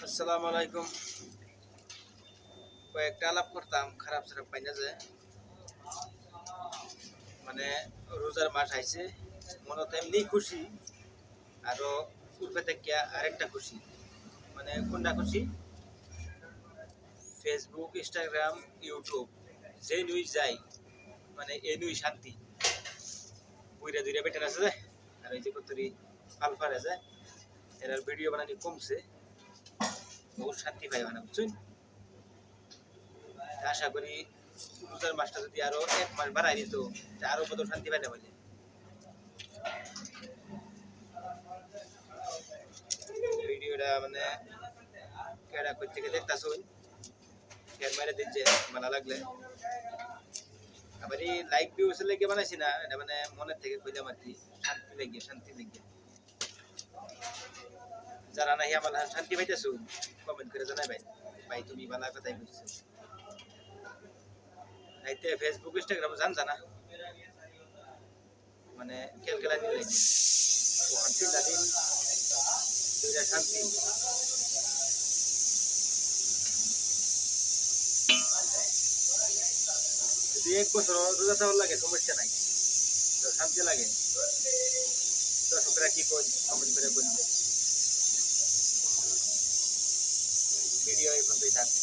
আসসালামু আলাইকুম। কয়েকটা আলাপ করতাম, খারাপ সারাপ পাই না যে মানে রোজার মাস আইছে, মনে তো এমনি খুশি, আরো উঠবে থেকে আরেকটা খুশি। মানে কোনটা খুশি? ফেসবুক, ইনস্টাগ্রাম, ইউটিউব যে নুই যাই, মানে এ নুই শান্তি। বুইরা দুইরা বেটার আছে যে, আর এই যে কতরি ফালফারে যায়, এরার ভিডিও বানানি কমছে, বহুত শান্তি পাই মানে, বুঝছেন? আশা করি রোজার মাসটা যদি আরো এক মাস বাড়াই দিত, আরো কত শান্তি পাইলে বলে। ভিডিওটা মানে কেডা কই থেকে দেখতাছুন, শেয়ার মেরে দিচ্ছে ভালো লাগলে। আবার এই লাইক ভিউজ লেগে বানাইছি না, এটা মানে মনের থেকে কইলাম আর কি, শান্তি লেগে। যারা নাই আমার শান্তি পাইতেছো কমেন্ট করে জানাই ভাই, ভাই তুমি ভালো কথাই বুঝছো। নাইতে ফেসবুক ইনস্টাগ্রাম জানা মানে কেলকেলা দিন লাগে ওখান থেকে দিন দুইটা শান্তি। যদি এক বছর রোজা চাওয়ার লাগে সমস্যা নাই, তো শান্তি লাগে। দর্শকরা কি কমেন্ট করে বলবে। ভিডিও এই পর্যন্তই থাকবে।